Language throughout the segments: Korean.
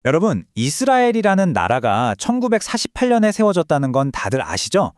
여러분, 이스라엘이라는 나라가 1948년에 세워졌다는 건 다들 아시죠?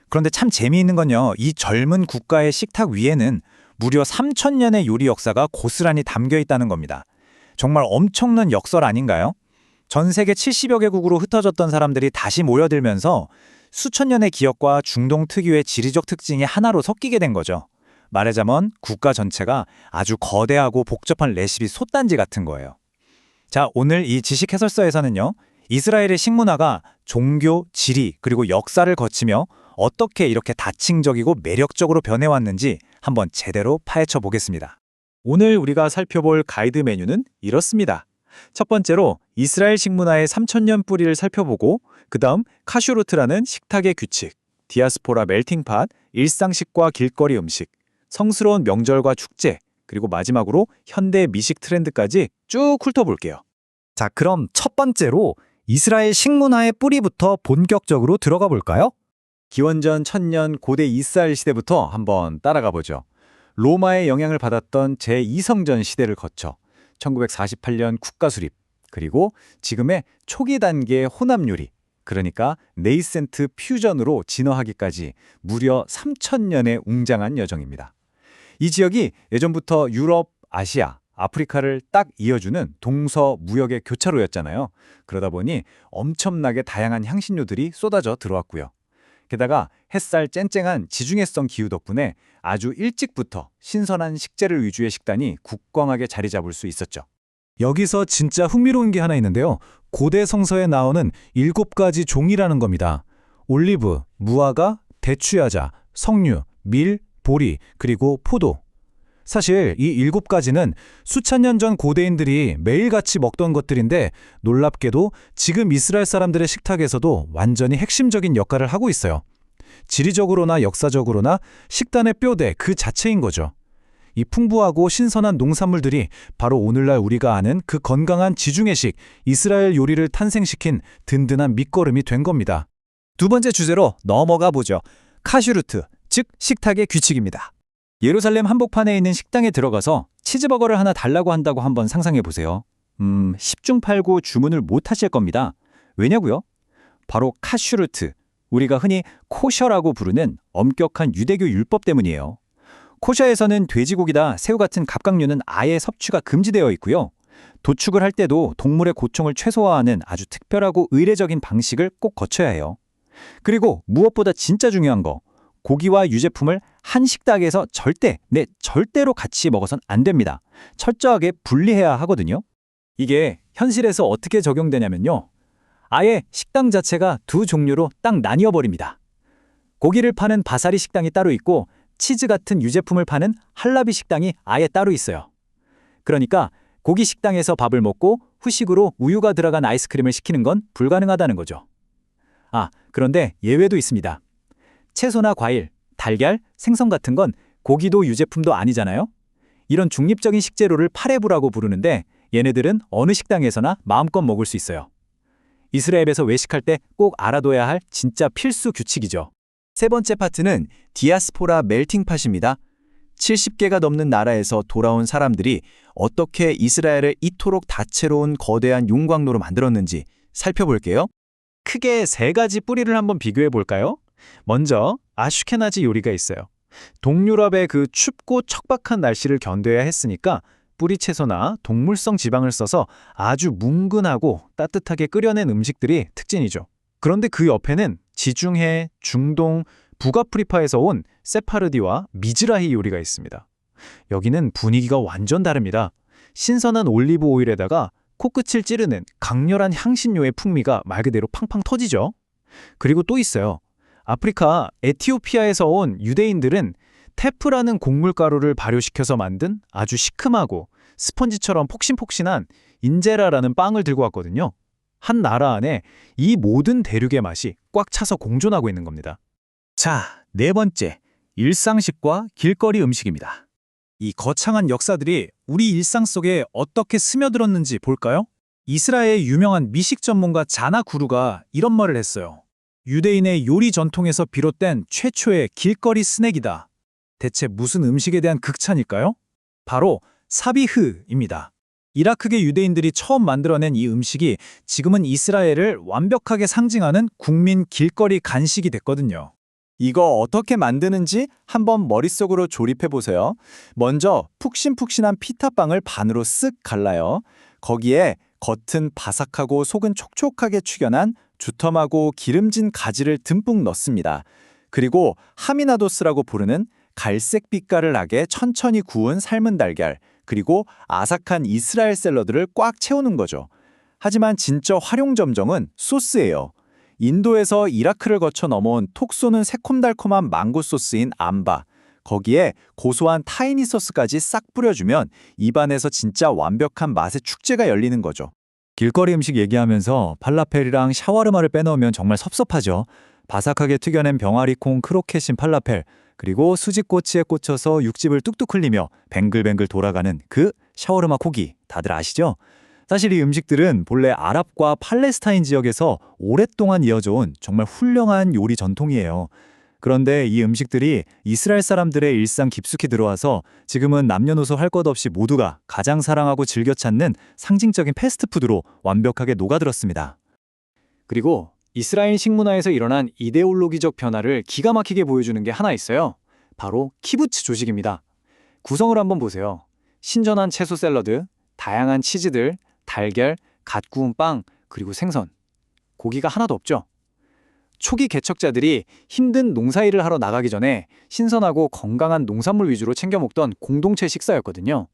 그런데 참 재미있는 건요, 이 젊은 국가의 식탁 위에는 무려 3,000년의 요리 역사가 고스란히 담겨 있다는 겁니다. 정말 엄청난 역설 아닌가요? 전 세계 70여 개국으로 흩어졌던 사람들이 다시 모여들면서 수천 년의 기억과 중동 특유의 지리적 특징이 하나로 섞이게 된 거죠. 말하자면 국가 전체가 아주 거대하고 복잡한 레시피 솥단지 같은 거예요. 자, 오늘 이 지식 해설서에서는요, 이스라엘의 식문화가 종교, 지리, 그리고 역사를 거치며 어떻게 이렇게 다층적이고 매력적으로 변해왔는지 한번 제대로 파헤쳐 보겠습니다. 오늘 우리가 살펴볼 가이드 메뉴는 이렇습니다. 첫 번째로 이스라엘 식문화의 3,000년 뿌리를 살펴보고 그 다음 카슈루트라는 식탁의 규칙, 디아스포라 멜팅팟, 일상식과 길거리 음식, 성스러운 명절과 축제, 그리고 마지막으로 현대 미식 트렌드까지 쭉 훑어볼게요. 자, 그럼 첫 번째로 이스라엘 식문화의 뿌리부터 본격적으로 들어가 볼까요? 기원전 1000년 고대 이스라엘 시대부터 한번 따라가 보죠. 로마의 영향을 받았던 제2성전 시대를 거쳐 1948년 국가 수립, 그리고 지금의 초기 단계의 혼합 요리, 그러니까 네이센트 퓨전으로 진화하기까지 무려 3,000년의 웅장한 여정입니다. 이 지역이 예전부터 유럽, 아시아, 아프리카를 딱 이어주는 동서 무역의 교차로였잖아요. 그러다 보니 엄청나게 다양한 향신료들이 쏟아져 들어왔고요. 게다가 햇살 쨍쨍한 지중해성 기후 덕분에 아주 일찍부터 신선한 식재를 위주의 식단이 굳건하게 자리 잡을 수 있었죠. 여기서 진짜 흥미로운 게 하나 있는데요. 고대 성서에 나오는 7가지 종이라는 겁니다. 올리브, 무화과, 대추야자, 석류, 밀, 보리, 그리고 포도. 사실 이 7가지는 수천 년 전 고대인들이 매일같이 먹던 것들인데 놀랍게도 지금 이스라엘 사람들의 식탁에서도 완전히 핵심적인 역할을 하고 있어요. 지리적으로나 역사적으로나 식단의 뼈대 그 자체인 거죠. 이 풍부하고 신선한 농산물들이 바로 오늘날 우리가 아는 그 건강한 지중해식 이스라엘 요리를 탄생시킨 든든한 밑거름이 된 겁니다. 두 번째 주제로 넘어가 보죠. 카슈루트, 즉 식탁의 규칙입니다. 예루살렘 한복판에 있는 식당에 들어가서 치즈버거를 하나 달라고 한다고 한번 상상해 보세요. 10중 8구 주문을 못 하실 겁니다. 왜냐고요? 바로 카슈루트, 우리가 흔히 코셔라고 부르는 엄격한 유대교 율법 때문이에요. 코셔에서는 돼지고기나 새우 같은 갑각류는 아예 섭취가 금지되어 있고요. 도축을 할 때도 동물의 고통을 최소화하는 아주 특별하고 의례적인 방식을 꼭 거쳐야 해요. 그리고 무엇보다 진짜 중요한 거, 고기와 유제품을 한 식탁에서 절대로 같이 먹어선 안 됩니다. 철저하게 분리해야 하거든요. 이게 현실에서 어떻게 적용되냐면요, 아예 식당 자체가 두 종류로 딱 나뉘어 버립니다. 고기를 파는 바사리 식당이 따로 있고 치즈 같은 유제품을 파는 할라비 식당이 아예 따로 있어요. 그러니까 고기 식당에서 밥을 먹고 후식으로 우유가 들어간 아이스크림을 시키는 건 불가능하다는 거죠. 그런데 예외도 있습니다. 채소나 과일, 달걀, 생선 같은 건 고기도 유제품도 아니잖아요. 이런 중립적인 식재료를 파레브라고 부르는데 얘네들은 어느 식당에서나 마음껏 먹을 수 있어요. 이스라엘에서 외식할 때 꼭 알아둬야 할 진짜 필수 규칙이죠. 세 번째 파트는 디아스포라 멜팅팟입니다. 70개가 넘는 나라에서 돌아온 사람들이 어떻게 이스라엘을 이토록 다채로운 거대한 용광로로 만들었는지 살펴볼게요. 크게 3가지 뿌리를 한번 비교해 볼까요? 먼저 아슈케나지 요리가 있어요. 동유럽의 그 춥고 척박한 날씨를 견뎌야 했으니까 뿌리 채소나 동물성 지방을 써서 아주 뭉근하고 따뜻하게 끓여낸 음식들이 특징이죠. 그런데 그 옆에는 지중해, 중동, 북아프리카에서 온 세파르디와 미즈라히 요리가 있습니다. 여기는 분위기가 완전 다릅니다. 신선한 올리브 오일에다가 코끝을 찌르는 강렬한 향신료의 풍미가 말 그대로 팡팡 터지죠. 그리고 또 있어요. 아프리카 에티오피아에서 온 유대인들은 테프라는 곡물가루를 발효시켜서 만든 아주 시큼하고 스펀지처럼 폭신폭신한 인제라라는 빵을 들고 왔거든요. 한 나라 안에 이 모든 대륙의 맛이 꽉 차서 공존하고 있는 겁니다. 자, 네 번째, 일상식과 길거리 음식입니다. 이 거창한 역사들이 우리 일상 속에 어떻게 스며들었는지 볼까요? 이스라엘의 유명한 미식 전문가 자나 구루가 이런 말을 했어요. 유대인의 요리 전통에서 비롯된 최초의 길거리 스낵이다. 대체 무슨 음식에 대한 극찬일까요? 바로 사비흐입니다. 이라크계 유대인들이 처음 만들어낸 이 음식이 지금은 이스라엘을 완벽하게 상징하는 국민 길거리 간식이 됐거든요. 이거 어떻게 만드는지 한번 머릿속으로 조립해 보세요. 먼저 푹신푹신한 피타빵을 반으로 쓱 갈라요. 거기에 겉은 바삭하고 속은 촉촉하게 축연한 두툼하고 기름진 가지를 듬뿍 넣습니다. 그리고 하미나도스라고 부르는 갈색 빛깔을 나게 천천히 구운 삶은 달걀, 그리고 아삭한 이스라엘 샐러드를 꽉 채우는 거죠. 하지만 진짜 활용점정은 소스예요. 인도에서 이라크를 거쳐 넘어온 톡 쏘는 새콤달콤한 망고 소스인 암바, 거기에 고소한 타히니 소스까지 싹 뿌려주면 입안에서 진짜 완벽한 맛의 축제가 열리는 거죠. 길거리 음식 얘기하면서 팔라펠이랑 샤워르마를 빼놓으면 정말 섭섭하죠. 바삭하게 튀겨낸 병아리콩 크로켓인 팔라펠, 그리고 수지꼬치에 꽂혀서 육즙을 뚝뚝 흘리며 뱅글뱅글 돌아가는 그 샤워르마 고기, 다들 아시죠? 사실 이 음식들은 본래 아랍과 팔레스타인 지역에서 오랫동안 이어져온 정말 훌륭한 요리 전통이에요. 그런데 이 음식들이 이스라엘 사람들의 일상 깊숙이 들어와서 지금은 남녀노소 할 것 없이 모두가 가장 사랑하고 즐겨 찾는 상징적인 패스트푸드로 완벽하게 녹아들었습니다. 그리고 이스라엘 식문화에서 일어난 이데올로기적 변화를 기가 막히게 보여주는 게 하나 있어요. 바로 키부츠 조직입니다. 구성을 한번 보세요. 신선한 채소 샐러드, 다양한 치즈들, 달걀, 갓 구운 빵, 그리고 생선. 고기가 하나도 없죠. 초기 개척자들이 힘든 농사일을 하러 나가기 전에 신선하고 건강한 농산물 위주로 챙겨 먹던 공동체 식사였거든요.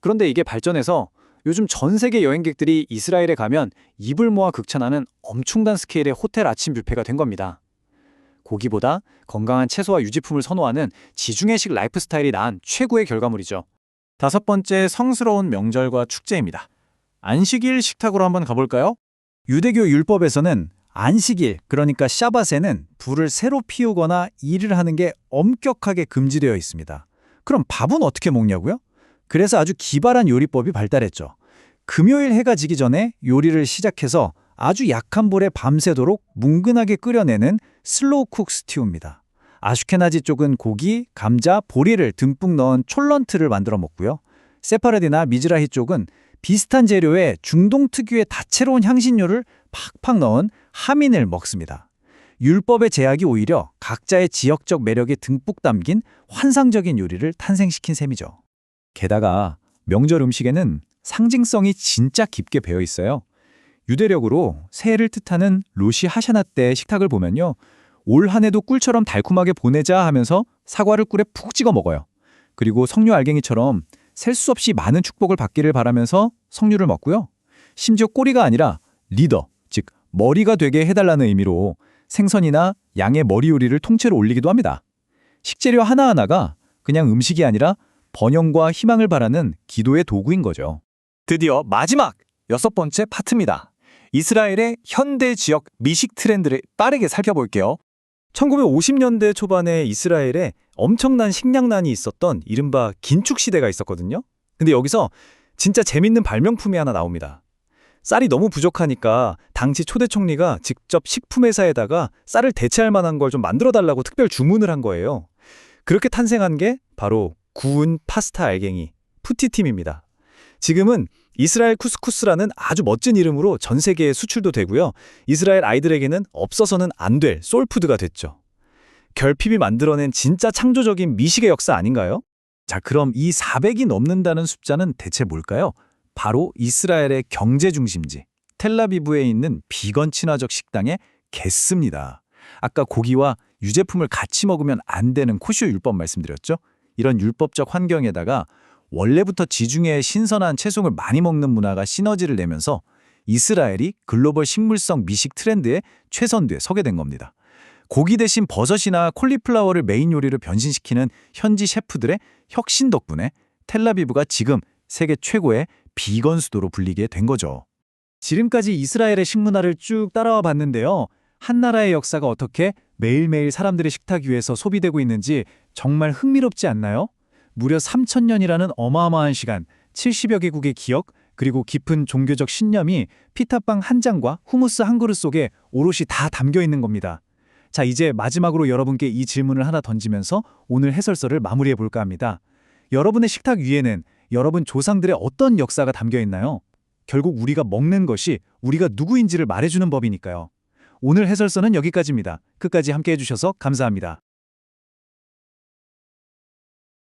그런데 이게 발전해서 요즘 전 세계 여행객들이 이스라엘에 가면 입을 모아 극찬하는 엄청난 스케일의 호텔 아침 뷔페가 된 겁니다. 고기보다 건강한 채소와 유지품을 선호하는 지중해식 라이프 스타일이 낳은 최고의 결과물이죠. 5번째, 성스러운 명절과 축제입니다. 안식일 식탁으로 한번 가볼까요? 유대교 율법에서는 안식일, 그러니까 샤밧에는 불을 새로 피우거나 일을 하는 게 엄격하게 금지되어 있습니다. 그럼 밥은 어떻게 먹냐고요? 그래서 아주 기발한 요리법이 발달했죠. 금요일 해가 지기 전에 요리를 시작해서 아주 약한 불에 밤새도록 뭉근하게 끓여내는 슬로우 쿡 스튜입니다. 아슈케나지 쪽은 고기, 감자, 보리를 듬뿍 넣은 촐런트를 만들어 먹고요. 세파르디나 미즈라히 쪽은 비슷한 재료에 중동 특유의 다채로운 향신료를 팍팍 넣은 하민을 먹습니다. 율법의 제약이 오히려 각자의 지역적 매력이 듬뿍 담긴 환상적인 요리를 탄생시킨 셈이죠. 게다가 명절 음식에는 상징성이 진짜 깊게 배어 있어요. 유대력으로 새해를 뜻하는 로시 하샤나 때 식탁을 보면요. 올 한 해도 꿀처럼 달콤하게 보내자 하면서 사과를 꿀에 푹 찍어 먹어요. 그리고 석류 알갱이처럼 셀 수 없이 많은 축복을 받기를 바라면서 석류를 먹고요. 심지어 꼬리가 아니라 리더, 즉 머리가 되게 해달라는 의미로 생선이나 양의 머리 요리를 통째로 올리기도 합니다. 식재료 하나하나가 그냥 음식이 아니라 번영과 희망을 바라는 기도의 도구인 거죠. 드디어 마지막 6번째 파트입니다. 이스라엘의 현대 지역 미식 트렌드를 빠르게 살펴볼게요. 1950년대 초반에 이스라엘에 엄청난 식량난이 있었던 이른바 긴축 시대가 있었거든요. 근데 여기서 진짜 재밌는 발명품이 하나 나옵니다. 쌀이 너무 부족하니까 당시 초대 총리가 직접 식품회사에다가 쌀을 대체할 만한 걸 좀 만들어달라고 특별 주문을 한 거예요. 그렇게 탄생한 게 바로 구운 파스타 알갱이, 푸티팀입니다. 지금은 이스라엘 쿠스쿠스라는 아주 멋진 이름으로 전 세계에 수출도 되고요. 이스라엘 아이들에게는 없어서는 안 될 소울푸드가 됐죠. 결핍이 만들어낸 진짜 창조적인 미식의 역사 아닌가요? 자, 그럼 이 400이 넘는다는 숫자는 대체 뭘까요? 바로 이스라엘의 경제 중심지, 텔라비브에 있는 비건 친화적 식당의 개스입니다. 아까 고기와 유제품을 같이 먹으면 안 되는 코슈 율법 말씀드렸죠? 이런 율법적 환경에다가 원래부터 지중해의 신선한 채송을 많이 먹는 문화가 시너지를 내면서 이스라엘이 글로벌 식물성 미식 트렌드의 최선두에 서게 된 겁니다. 고기 대신 버섯이나 콜리플라워를 메인 요리로 변신시키는 현지 셰프들의 혁신 덕분에 텔라비브가 지금 세계 최고의 비건 수도로 불리게 된 거죠. 지금까지 이스라엘의 식문화를 쭉 따라와 봤는데요. 한 나라의 역사가 어떻게 매일매일 사람들의 식탁 위에서 소비되고 있는지 정말 흥미롭지 않나요? 무려 3,000년이라는 어마어마한 시간, 70여 개국의 기억, 그리고 깊은 종교적 신념이 피타빵 한 장과 후무스 한 그릇 속에 오롯이 다 담겨 있는 겁니다. 자, 이제 마지막으로 여러분께 이 질문을 하나 던지면서 오늘 해설서를 마무리해 볼까 합니다. 여러분의 식탁 위에는 여러분 조상들의 어떤 역사가 담겨 있나요? 결국 우리가 먹는 것이 우리가 누구인지를 말해주는 법이니까요. 오늘 해설서는 여기까지입니다. 끝까지 함께 해주셔서 감사합니다.